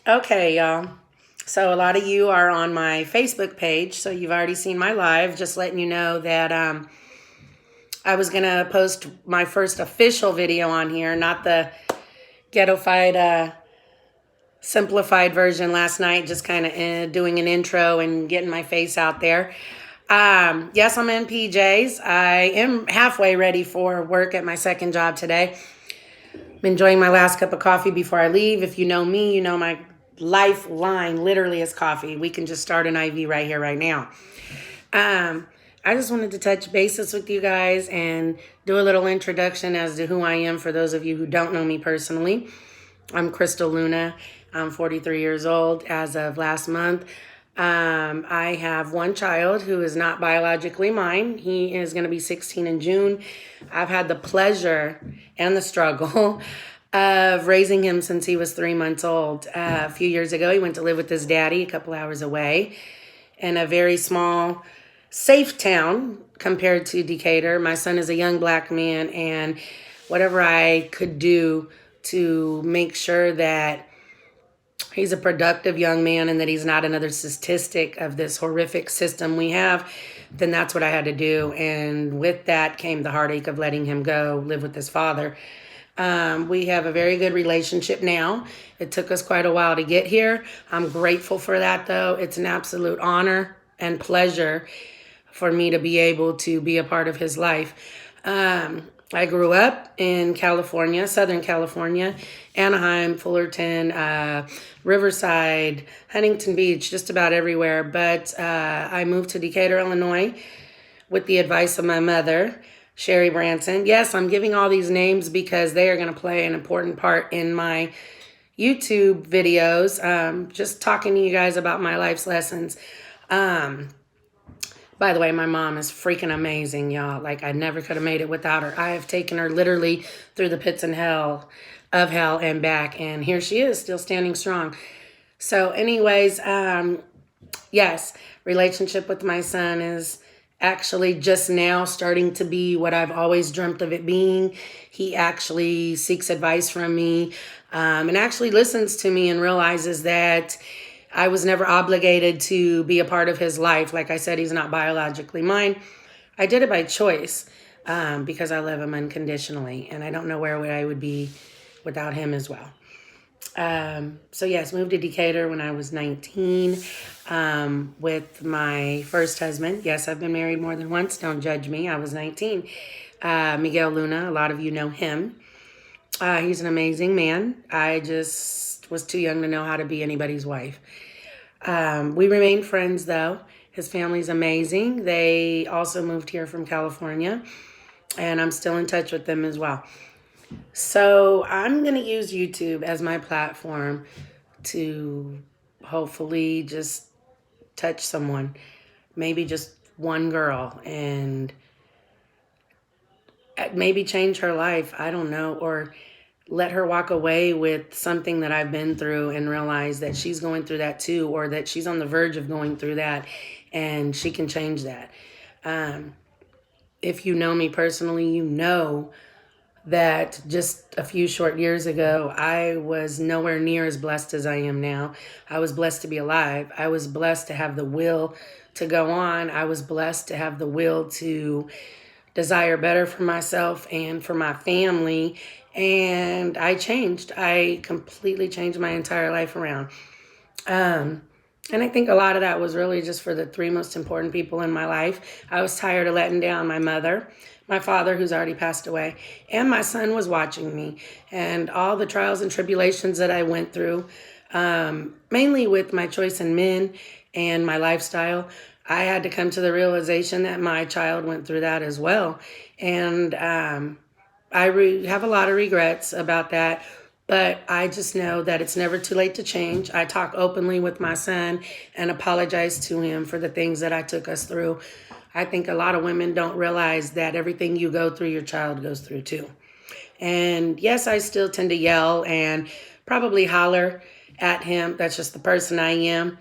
Okay, y'all. So a lot of you are on my Facebook page, so you've already seen my live. Just letting you know that I was gonna post my first official video on here, not the ghettofied, simplified version last night. Just kind of doing an intro and getting my face out there. Yes, I'm in PJs. I am halfway ready for work at my second job today. I'm enjoying my last cup of coffee before I leave. If you know me, you know my lifeline literally is coffee. We can just start an IV right here, right now. I just wanted to touch bases with you guys and do a little introduction as to who I am for those of you who don't know me personally. I'm Crystal Luna. I'm 43 years old as of last month. I have one child who is not biologically mine. He is going to be 16 in June. I've had the pleasure and the struggle of raising him since he was 3 months old. A few years ago, he went to live with his daddy a couple hours away in a very small, safe town compared to Decatur. My son is a young black man, and whatever I could do to make sure that he's a productive young man and that he's not another statistic of this horrific system we have, then that's what I had to do. And with that came the heartache of letting him go live with his father. We have a very good relationship now. It took us quite a while to get here. I'm grateful for that, though. It's an absolute honor and pleasure for me to be able to be a part of his life. I grew up in California, Southern California, Anaheim, Fullerton, Riverside, Huntington Beach, just about everywhere. But I moved to Decatur, Illinois with the advice of my mother, Sherry Branson. Yes, I'm giving all these names because they are going to play an important part in my YouTube videos, just talking to you guys about my life's lessons. By the way, my mom is freaking amazing, y'all. Like, I never could have made it without her. I have taken her literally through the pits and hell of hell and back, and here she is, still standing strong. So, anyways, yes, relationship with my son is actually just now starting to be what I've always dreamt of it being. He actually seeks advice from me, and actually listens to me and realizes that I was never obligated to be a part of his life. Like I said, he's not biologically mine. I did it by choice, because I love him unconditionally, and I don't know where I would be without him as well. So yes, moved to Decatur when I was 19, with my first husband. Yes, I've been married more than once. Don't judge me. I was 19. Miguel Luna, a lot of you know him. He's an amazing man. I just was too young to know how to be anybody's wife. We remain friends, though. His family's amazing. They also moved here from California, and I'm still in touch with them as well. So I'm going to use YouTube as my platform to hopefully just touch someone, maybe just one girl, and maybe change her life. I don't know, or let her walk away with something that I've been through and realize that she's going through that too, or that she's on the verge of going through that and she can change that. If you know me personally, you know that just a few short years ago, I was nowhere near as blessed as I am now. I was blessed to be alive. I was blessed to have the will to go on. I was blessed to have the will to desire better for myself and for my family. And I changed. I completely changed my entire life around. And I think a lot of that was really just for the three most important people in my life. I was tired of letting down my mother, my father, who's already passed away, and my son was watching me. And all the trials and tribulations that I went through, mainly with my choice in men and my lifestyle, I had to come to the realization that my child went through that as well. And have a lot of regrets about that. But I just know that it's never too late to change. I talk openly with my son and apologize to him for the things that I took us through. I think a lot of women don't realize that everything you go through, your child goes through too. And yes, I still tend to yell and probably holler at him. That's just the person I am.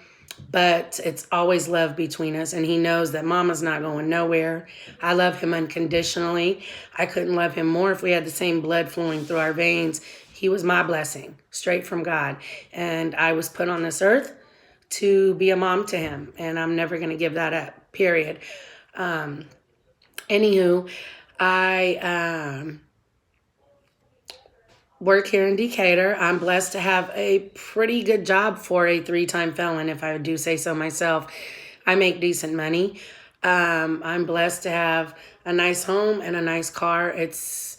But it's always love between us, and he knows that mama's not going nowhere. I love him unconditionally. I couldn't love him more if we had the same blood flowing through our veins. He was my blessing, straight from God. And I was put on this earth to be a mom to him. And I'm never going to give that up, period. Anywho, I work here in Decatur. I'm blessed to have a pretty good job for a 3-time felon, if I do say so myself. I make decent money. I'm blessed to have a nice home and a nice car. It's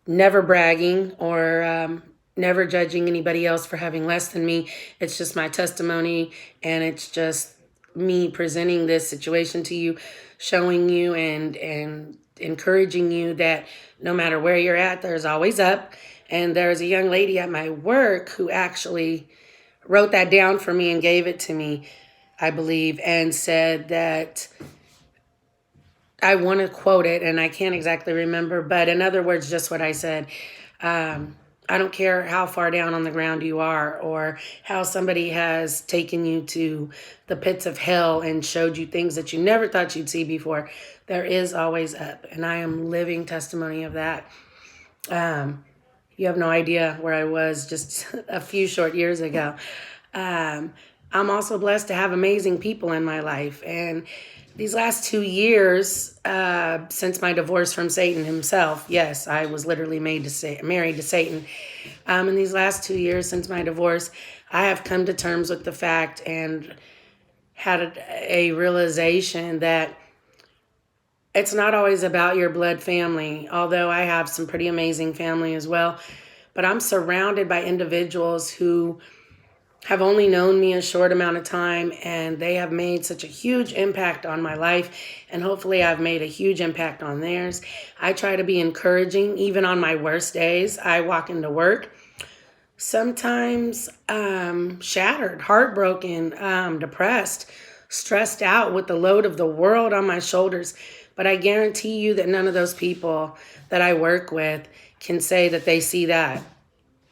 never bragging or never judging anybody else for having less than me. It's just my testimony, and it's just me presenting this situation to you, showing you and encouraging you that no matter where you're at, there's always up. And there's a young lady at my work who actually wrote that down for me and gave it to me, I believe, and said that, I want to quote it, and I can't exactly remember, but in other words, just what I said. I don't care how far down on the ground you are or how somebody has taken you to the pits of hell and showed you things that you never thought you'd see before. There is always up, and I am living testimony of that. You have no idea where I was just a few short years ago. I'm also blessed to have amazing people in my life. And these last 2 years, since my divorce from Satan himself, yes, I was literally married to Satan. In these last 2 years since my divorce, I have come to terms with the fact and had a realization that it's not always about your blood family, although I have some pretty amazing family as well. But I'm surrounded by individuals who have only known me a short amount of time, and they have made such a huge impact on my life, and hopefully I've made a huge impact on theirs. I try to be encouraging, even on my worst days. I walk into work, sometimes shattered, heartbroken, depressed, stressed out with the load of the world on my shoulders. But I guarantee you that none of those people that I work with can say that they see that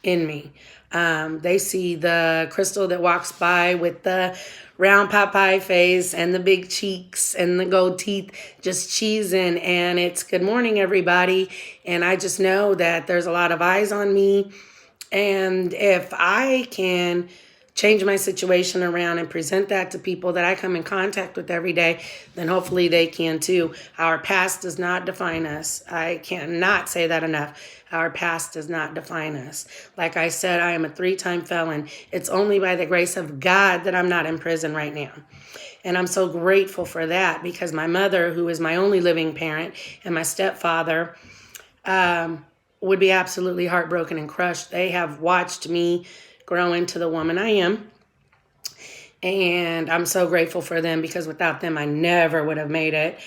in me. They see the Crystal that walks by with the round Popeye face and the big cheeks and the gold teeth, just cheesing, and it's good morning, everybody. And I just know that there's a lot of eyes on me. And if I can change my situation around and present that to people that I come in contact with every day, then hopefully they can too. Our past does not define us. I cannot say that enough. Our past does not define us. Like I said, I am a 3-time felon. It's only by the grace of God that I'm not in prison right now. And I'm so grateful for that, because my mother, who is my only living parent, and my stepfather would be absolutely heartbroken and crushed. They have watched me grow into the woman I am. And I'm so grateful for them, because without them, I never would have made it.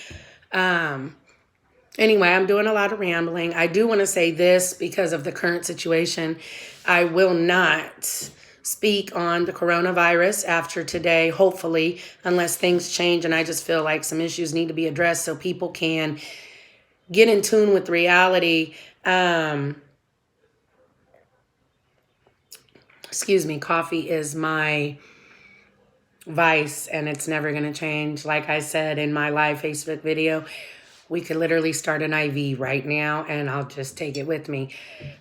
Anyway, I'm doing a lot of rambling. I do want to say this because of the current situation. I will not speak on the coronavirus after today, hopefully, unless things change and I just feel like some issues need to be addressed so people can get in tune with reality. Excuse me, coffee is my vice, and it's never going to change. Like I said in my live Facebook video, we could literally start an IV right now, and I'll just take it with me.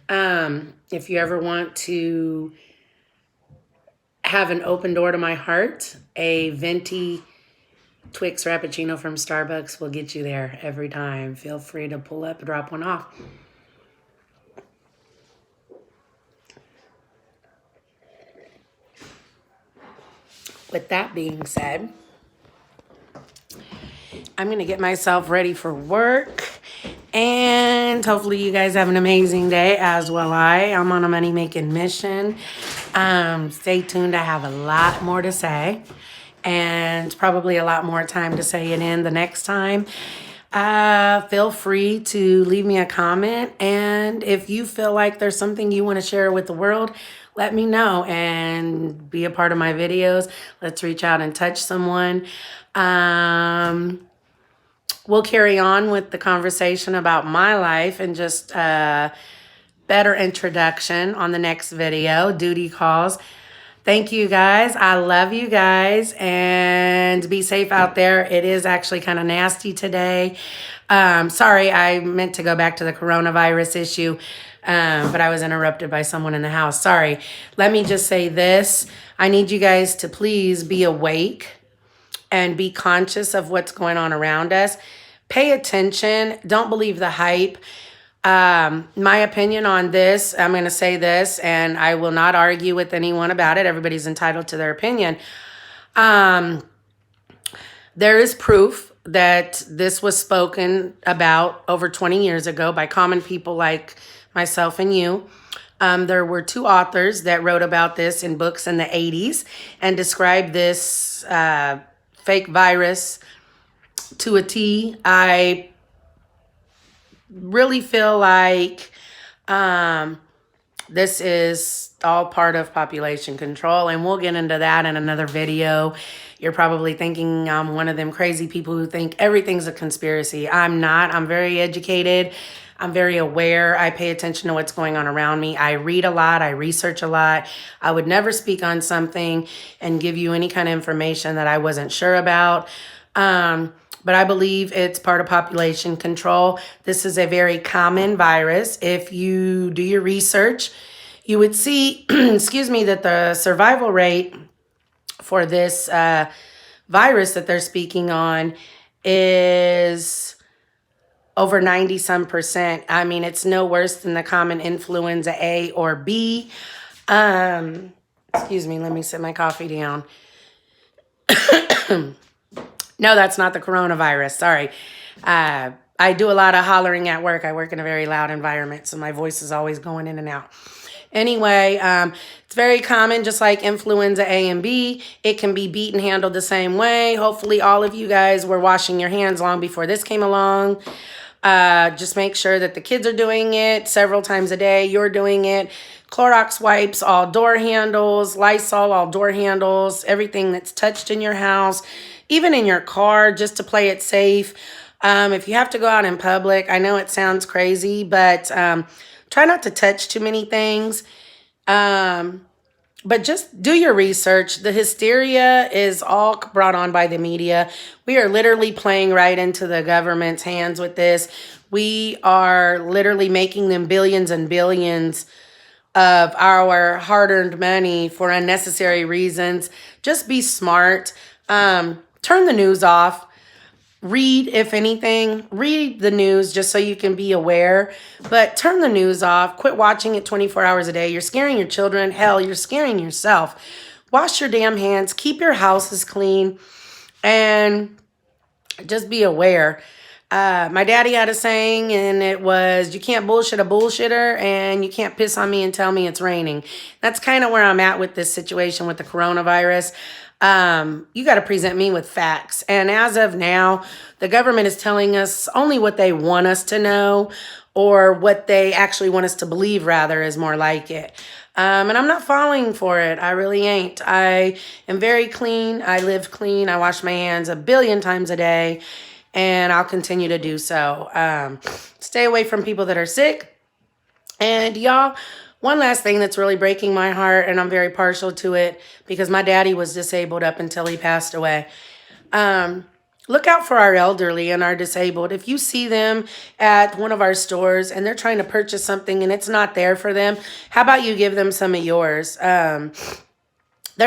If you ever want to have an open door to my heart, a venti Twix Frappuccino from Starbucks will get you there every time. Feel free to pull up, drop one off. With that being said, I'm going to get myself ready for work, and hopefully you guys have an amazing day, as will I. I'm on a money-making mission. Stay tuned. I have a lot more to say, and probably a lot more time to say it in the next time. Feel free to leave me a comment, and if you feel like there's something you want to share with the world, let me know and be a part of my videos. Let's reach out and touch someone. We'll carry on with the conversation about my life and just a better introduction on the next video, Duty Calls. Thank you guys. I love you guys, and be safe out there. It is actually kind of nasty today. Sorry, I meant to go back to the coronavirus issue. But I was interrupted by someone in the house. Sorry. Let me just say this. I need you guys to please be awake and be conscious of what's going on around us. Pay attention. Don't believe the hype. My opinion on this, I'm going to say this, and I will not argue with anyone about it. Everybody's entitled to their opinion. There is proof that this was spoken about over 20 years ago by common people like myself and you. There were two authors that wrote about this in books in the 80s and described this fake virus to a T. I really feel like this is all part of population control, and we'll get into that in another video. You're probably thinking I'm one of them crazy people who think everything's a conspiracy. I'm not. I'm very educated. I'm very aware. I pay attention to what's going on around me. I read a lot. I research a lot. I would never speak on something and give you any kind of information that I wasn't sure about. But I believe it's part of population control. This is a very common virus. If you do your research, you would see, excuse me, that the survival rate for this virus that they're speaking on is over 90-some%. I mean, it's no worse than the common influenza A or B. Excuse me, let me sit my coffee down. No, that's not the coronavirus. Sorry. I do a lot of hollering at work. I work in a very loud environment, so my voice is always going in and out. Anyway, it's very common, just like influenza A and B. It can be beat and handled the same way. Hopefully all of you guys were washing your hands long before this came along. Just make sure that the kids are doing it several times a day. You're doing it. Clorox wipes, all door handles, Lysol, all door handles, everything that's touched in your house, even in your car, just to play it safe. If you have to go out in public, I know it sounds crazy, but try not to touch too many things. But just do your research. The hysteria is all brought on by the media. We are literally playing right into the government's hands with this. We are literally making them billions and billions of our hard-earned money for unnecessary reasons. Just be smart. Turn the news off. Read, if anything, read the news just so you can be aware, but turn the news off. Quit watching it 24 hours a day. You're scaring your children. Hell, you're scaring yourself. Wash your damn hands. Keep your houses clean and just be aware. My daddy had a saying, and it was, you can't bullshit a bullshitter and you can't piss on me and tell me it's raining. That's kind of where I'm at with this situation with the coronavirus. You got to present me with facts. And as of now, the government is telling us only what they want us to know, or what they actually want us to believe, rather, is more like it. And I'm not falling for it. I really ain't. I am very clean. I live clean. I wash my hands a billion times a day, and I'll continue to do so. Stay away from people that are sick. And y'all, one last thing that's really breaking my heart, and I'm very partial to it because my daddy was disabled up until he passed away. Look out for our elderly and our disabled. If you see them at one of our stores and they're trying to purchase something and it's not there for them, how about you give them some of yours? Their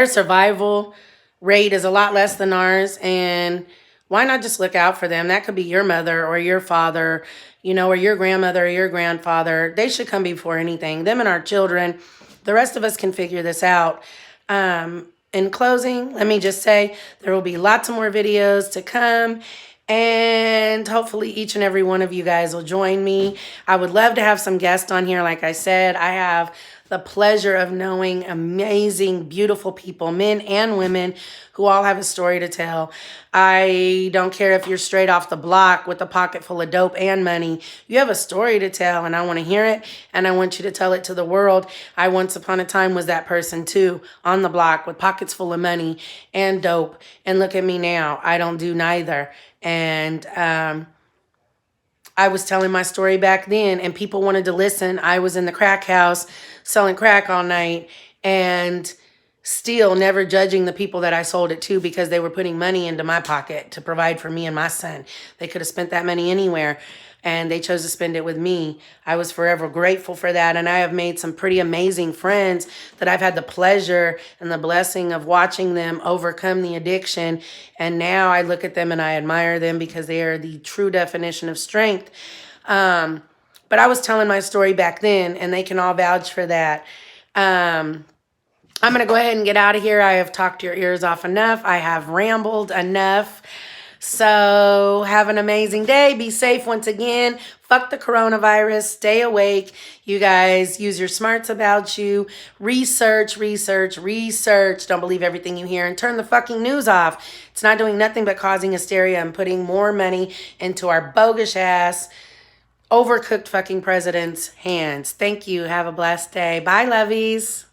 survival rate is a lot less than ours, and why not just look out for them? That could be your mother or your father, you know, or your grandmother or your grandfather. They should come before anything. Them and our children. The rest of us can figure this out. In closing, let me just say there will be lots of more videos to come, and hopefully each and every one of you guys will join me. I would love to have some guests on here. Like I said, I have the pleasure of knowing amazing, beautiful people, men and women, who all have a story to tell. I don't care if you're straight off the block with a pocket full of dope and money. You have a story to tell, and I want to hear it, and I want you to tell it to the world. I once upon a time was that person too, on the block with pockets full of money and dope. And look at me now. I don't do neither. And I was telling my story back then, and people wanted to listen. I was in the crack house selling crack all night, and still never judging the people that I sold it to, because they were putting money into my pocket to provide for me and my son. They could have spent that money anywhere. and they chose to spend it with me. I was forever grateful for that. And I have made some pretty amazing friends that I've had the pleasure and the blessing of watching them overcome the addiction. And now I look at them and I admire them because they are the true definition of strength. But I was telling my story back then, and they can all vouch for that. I'm going to go ahead and get out of here. I have talked your ears off enough. I have rambled enough. So have an amazing day. Be safe once again. Fuck the coronavirus. Stay awake. You guys, use your smarts about you. Research, research, research. Don't believe everything you hear, and turn the fucking news off. It's not doing nothing but causing hysteria and putting more money into our bogus ass, overcooked fucking president's hands. Thank you. Have a blessed day. Bye, lovies.